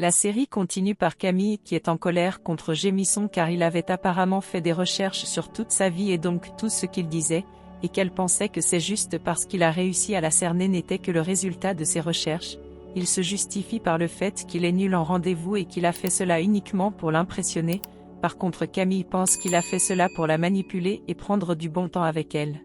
La série continue par Camille qui est en colère contre Gémisson car il avait apparemment fait des recherches sur toute sa vie et donc tout ce qu'il disait, et qu'elle pensait que c'est juste parce qu'il a réussi à la cerner n'était que le résultat de ses recherches. Il se justifie par le fait qu'il est nul en rendez-vous et qu'il a fait cela uniquement pour l'impressionner. Par contre Camille pense qu'il a fait cela pour la manipuler et prendre du bon temps avec elle.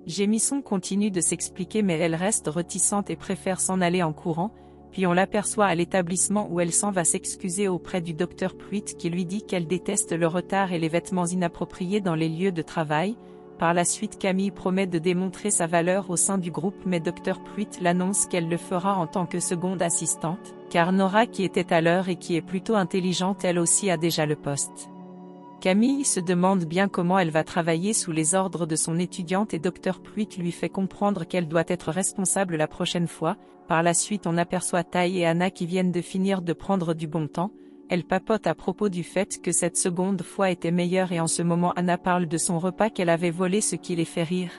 Gémisson continue de s'expliquer mais elle reste réticente et préfère s'en aller en courant, puis on l'aperçoit à l'établissement où elle s'en va s'excuser auprès du docteur Pruitt qui lui dit qu'elle déteste le retard et les vêtements inappropriés dans les lieux de travail. Par la suite Camille promet de démontrer sa valeur au sein du groupe mais Dr Pruitt l'annonce qu'elle le fera en tant que seconde assistante, car Nora qui était à l'heure et qui est plutôt intelligente elle aussi a déjà le poste. Camille se demande bien comment elle va travailler sous les ordres de son étudiante et Dr Pruitt lui fait comprendre qu'elle doit être responsable la prochaine fois. Par la suite on aperçoit Tai et Anna qui viennent de finir de prendre du bon temps. Elle papote à propos du fait que cette seconde fois était meilleure et en ce moment Anna parle de son repas qu'elle avait volé ce qui les fait rire.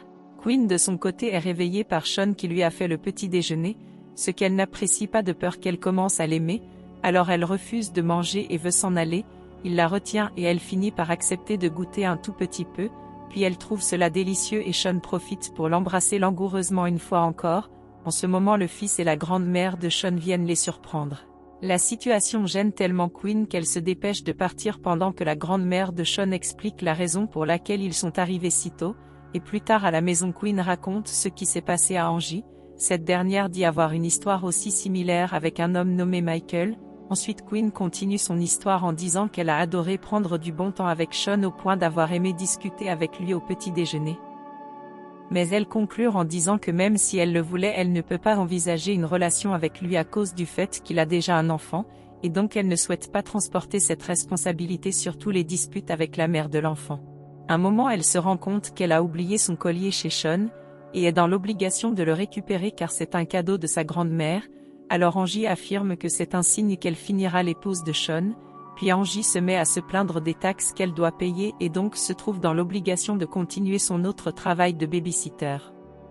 Quinn de son côté est réveillée par Sean qui lui a fait le petit déjeuner, ce qu'elle n'apprécie pas de peur qu'elle commence à l'aimer, alors elle refuse de manger et veut s'en aller. Il la retient et elle finit par accepter de goûter un tout petit peu, puis elle trouve cela délicieux et Sean profite pour l'embrasser langoureusement une fois encore. En ce moment le fils et la grande-mère de Sean viennent les surprendre. La situation gêne tellement Quinn qu'elle se dépêche de partir pendant que la grande-mère de Sean explique la raison pour laquelle ils sont arrivés si tôt, et plus tard à la maison Quinn raconte ce qui s'est passé à Angie. Cette dernière dit avoir une histoire aussi similaire avec un homme nommé Michael. Ensuite Quinn continue son histoire en disant qu'elle a adoré prendre du bon temps avec Sean au point d'avoir aimé discuter avec lui au petit déjeuner. Mais elle conclut en disant que même si elle le voulait elle ne peut pas envisager une relation avec lui à cause du fait qu'il a déjà un enfant, et donc elle ne souhaite pas transporter cette responsabilité sur tous les disputes avec la mère de l'enfant. Un moment elle se rend compte qu'elle a oublié son collier chez Sean, et est dans l'obligation de le récupérer car c'est un cadeau de sa grand-mère. Alors Angie affirme que c'est un signe qu'elle finira l'épouse de Sean, puis Angie se met à se plaindre des taxes qu'elle doit payer et donc se trouve dans l'obligation de continuer son autre travail de babysitter.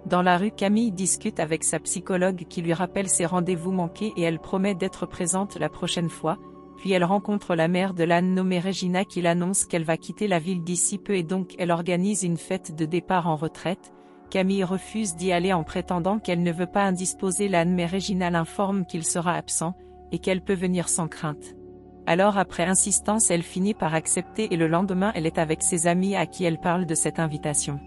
Dans la rue Camille discute avec sa psychologue qui lui rappelle ses rendez-vous manqués et elle promet d'être présente la prochaine fois, puis elle rencontre la mère de Lan nommée Regina qui l'annonce qu'elle va quitter la ville d'ici peu et donc elle organise une fête de départ en retraite. Camille refuse d'y aller en prétendant qu'elle ne veut pas indisposer Lan mais Regina l'informe qu'il sera absent, et qu'elle peut venir sans crainte. Alors après insistance elle finit par accepter et le lendemain elle est avec ses amis à qui elle parle de cette invitation.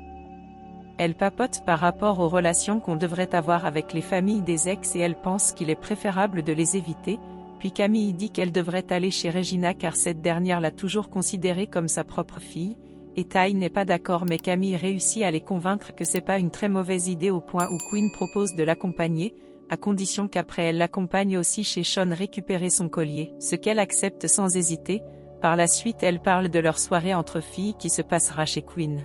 Elle papote par rapport aux relations qu'on devrait avoir avec les familles des ex et elle pense qu'il est préférable de les éviter, puis Camille dit qu'elle devrait aller chez Regina car cette dernière l'a toujours considérée comme sa propre fille. Et Tai n'est pas d'accord mais Camille réussit à les convaincre que c'est pas une très mauvaise idée au point où Quinn propose de l'accompagner, à condition qu'après elle l'accompagne aussi chez Sean récupérer son collier, ce qu'elle accepte sans hésiter. Par la suite elle parle de leur soirée entre filles qui se passera chez Quinn.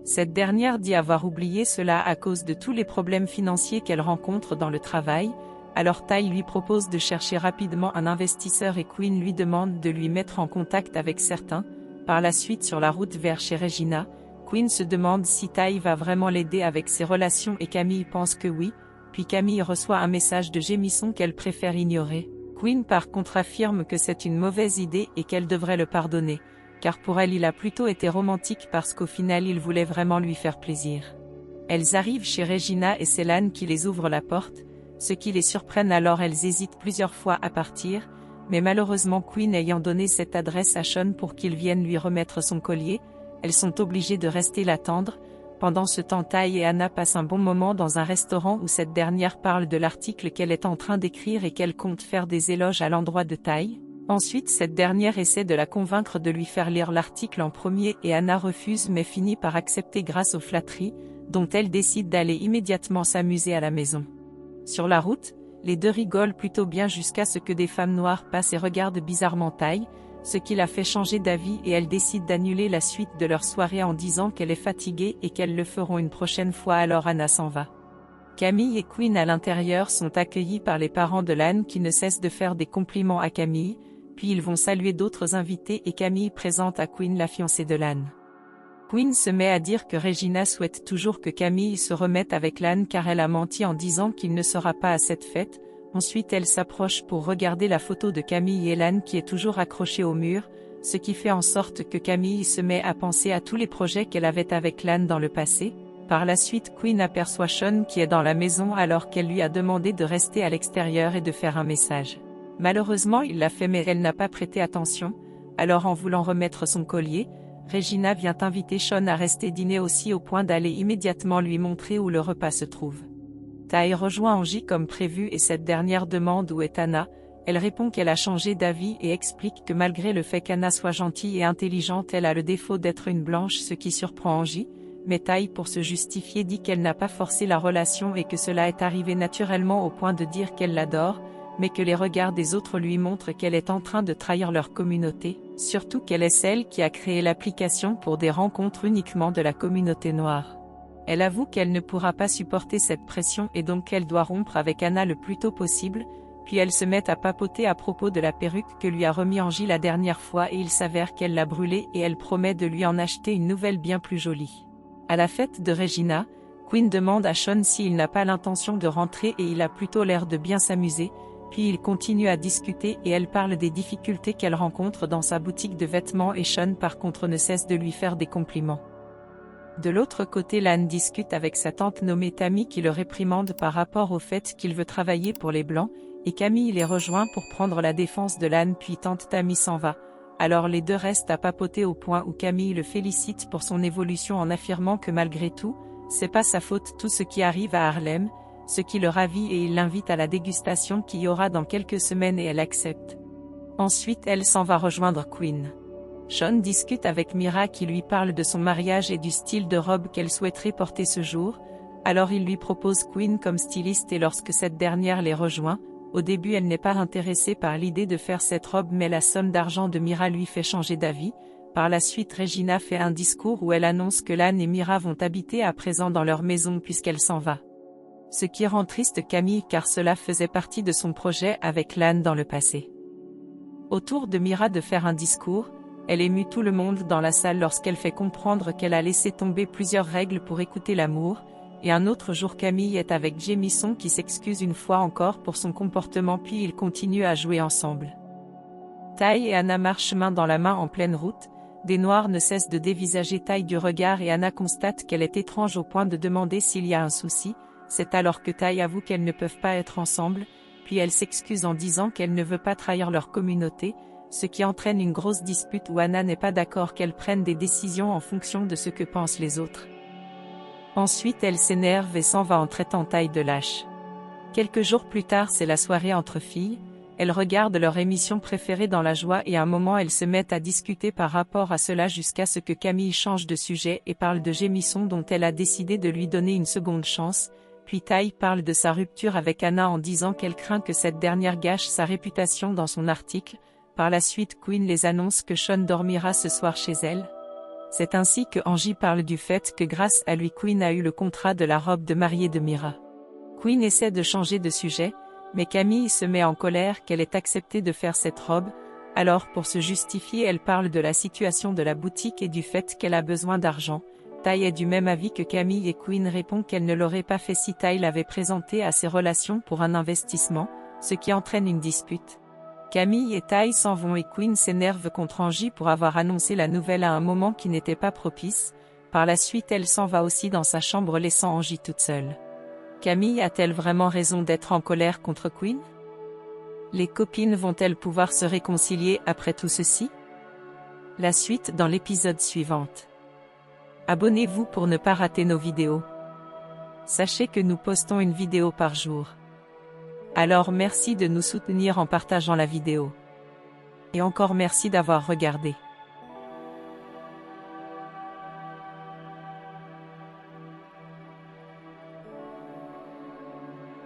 Cette dernière dit avoir oublié cela à cause de tous les problèmes financiers qu'elle rencontre dans le travail, alors Tai lui propose de chercher rapidement un investisseur et Quinn lui demande de lui mettre en contact avec certains. Par la suite sur la route vers chez Regina, Quinn se demande si Tai va vraiment l'aider avec ses relations et Camille pense que oui, puis Camille reçoit un message de Gémisson qu'elle préfère ignorer. Quinn par contre affirme que c'est une mauvaise idée et qu'elle devrait le pardonner, car pour elle il a plutôt été romantique parce qu'au final il voulait vraiment lui faire plaisir. Elles arrivent chez Regina et c'est Lan qui les ouvre la porte, ce qui les surprenne alors elles hésitent plusieurs fois à partir. Mais malheureusement Quinn ayant donné cette adresse à Sean pour qu'il vienne lui remettre son collier, elles sont obligées de rester l'attendre. Pendant ce temps Tai et Anna passent un bon moment dans un restaurant où cette dernière parle de l'article qu'elle est en train d'écrire et qu'elle compte faire des éloges à l'endroit de Tai. Ensuite cette dernière essaie de la convaincre de lui faire lire l'article en premier et Anna refuse mais finit par accepter grâce aux flatteries, dont elle décide d'aller immédiatement s'amuser à la maison. Sur la route, les deux rigolent plutôt bien jusqu'à ce que des femmes noires passent et regardent bizarrement Tai, ce qui la fait changer d'avis et elle décide d'annuler la suite de leur soirée en disant qu'elle est fatiguée et qu'elles le feront une prochaine fois alors Anna s'en va. Camille et Quinn à l'intérieur sont accueillis par les parents de Lan qui ne cessent de faire des compliments à Camille, puis ils vont saluer d'autres invités et Camille présente à Quinn la fiancée de Lan. Quinn se met à dire que Regina souhaite toujours que Camille se remette avec Lan car elle a menti en disant qu'il ne sera pas à cette fête. Ensuite elle s'approche pour regarder la photo de Camille et Lan qui est toujours accrochée au mur, ce qui fait en sorte que Camille se met à penser à tous les projets qu'elle avait avec Lan dans le passé. Par la suite Quinn aperçoit Sean qui est dans la maison alors qu'elle lui a demandé de rester à l'extérieur et de faire un message. Malheureusement il l'a fait mais elle n'a pas prêté attention, alors en voulant remettre son collier, Regina vient inviter Sean à rester dîner aussi au point d'aller immédiatement lui montrer où le repas se trouve. Ty rejoint Angie comme prévu et cette dernière demande où est Anna. Elle répond qu'elle a changé d'avis et explique que malgré le fait qu'Anna soit gentille et intelligente elle a le défaut d'être une blanche ce qui surprend Angie, mais Ty pour se justifier dit qu'elle n'a pas forcé la relation et que cela est arrivé naturellement au point de dire qu'elle l'adore, mais que les regards des autres lui montrent qu'elle est en train de trahir leur communauté, surtout qu'elle est celle qui a créé l'application pour des rencontres uniquement de la communauté noire. Elle avoue qu'elle ne pourra pas supporter cette pression et donc qu'elle doit rompre avec Anna le plus tôt possible, puis elle se met à papoter à propos de la perruque que lui a remis Angie la dernière fois et il s'avère qu'elle l'a brûlée et elle promet de lui en acheter une nouvelle bien plus jolie. À la fête de Regina, Quinn demande à Sean s'il n'a pas l'intention de rentrer et il a plutôt l'air de bien s'amuser, puis ils continuent à discuter et elle parle des difficultés qu'elle rencontre dans sa boutique de vêtements et Sean par contre ne cesse de lui faire des compliments. De l'autre côté Lan discute avec sa tante nommée Tammy qui le réprimande par rapport au fait qu'il veut travailler pour les Blancs, et Camille les rejoint pour prendre la défense de Lan puis tante Tammy s'en va. Alors les deux restent à papoter au point où Camille le félicite pour son évolution en affirmant que malgré tout, c'est pas sa faute tout ce qui arrive à Harlem, ce qui le ravit et il l'invite à la dégustation qui y aura dans quelques semaines et elle accepte. Ensuite elle s'en va rejoindre Quinn. Sean discute avec Mira qui lui parle de son mariage et du style de robe qu'elle souhaiterait porter ce jour, alors il lui propose Quinn comme styliste et lorsque cette dernière les rejoint, au début elle n'est pas intéressée par l'idée de faire cette robe mais la somme d'argent de Mira lui fait changer d'avis. Par la suite Regina fait un discours où elle annonce que Lan et Mira vont habiter à présent dans leur maison puisqu'elle s'en va. Ce qui rend triste Camille car cela faisait partie de son projet avec Lan dans le passé. Au tour de Mira de faire un discours, elle émue tout le monde dans la salle lorsqu'elle fait comprendre qu'elle a laissé tomber plusieurs règles pour écouter l'amour, et un autre jour Camille est avec Jamison qui s'excuse une fois encore pour son comportement puis ils continuent à jouer ensemble. Ty et Anna marchent main dans la main en pleine route, des Noirs ne cessent de dévisager Ty du regard et Anna constate qu'elle est étrange au point de demander s'il y a un souci, c'est alors que Ty avoue qu'elles ne peuvent pas être ensemble, puis elle s'excuse en disant qu'elle ne veut pas trahir leur communauté, ce qui entraîne une grosse dispute où Anna n'est pas d'accord qu'elle prenne des décisions en fonction de ce que pensent les autres. Ensuite elle s'énerve et s'en va en traitant Ty de lâche. Quelques jours plus tard c'est la soirée entre filles, elles regardent leur émission préférée dans la joie et à un moment elles se mettent à discuter par rapport à cela jusqu'à ce que Camille change de sujet et parle de Jamison dont elle a décidé de lui donner une seconde chance, puis Ty parle de sa rupture avec Anna en disant qu'elle craint que cette dernière gâche sa réputation dans son article. Par la suite Quinn les annonce que Sean dormira ce soir chez elle. C'est ainsi que Angie parle du fait que grâce à lui Quinn a eu le contrat de la robe de mariée de Mira. Quinn essaie de changer de sujet, mais Camille se met en colère qu'elle ait accepté de faire cette robe, alors pour se justifier elle parle de la situation de la boutique et du fait qu'elle a besoin d'argent. Ty est du même avis que Camille et Quinn répond qu'elle ne l'aurait pas fait si Ty l'avait présenté à ses relations pour un investissement, ce qui entraîne une dispute. Camille et Ty s'en vont et Quinn s'énerve contre Angie pour avoir annoncé la nouvelle à un moment qui n'était pas propice. Par la suite elle s'en va aussi dans sa chambre laissant Angie toute seule. Camille a-t-elle vraiment raison d'être en colère contre Quinn? Les copines vont-elles pouvoir se réconcilier après tout ceci? La suite dans l'épisode suivant. Abonnez-vous pour ne pas rater nos vidéos. Sachez que nous postons une vidéo par jour. Alors merci de nous soutenir en partageant la vidéo. Et encore merci d'avoir regardé.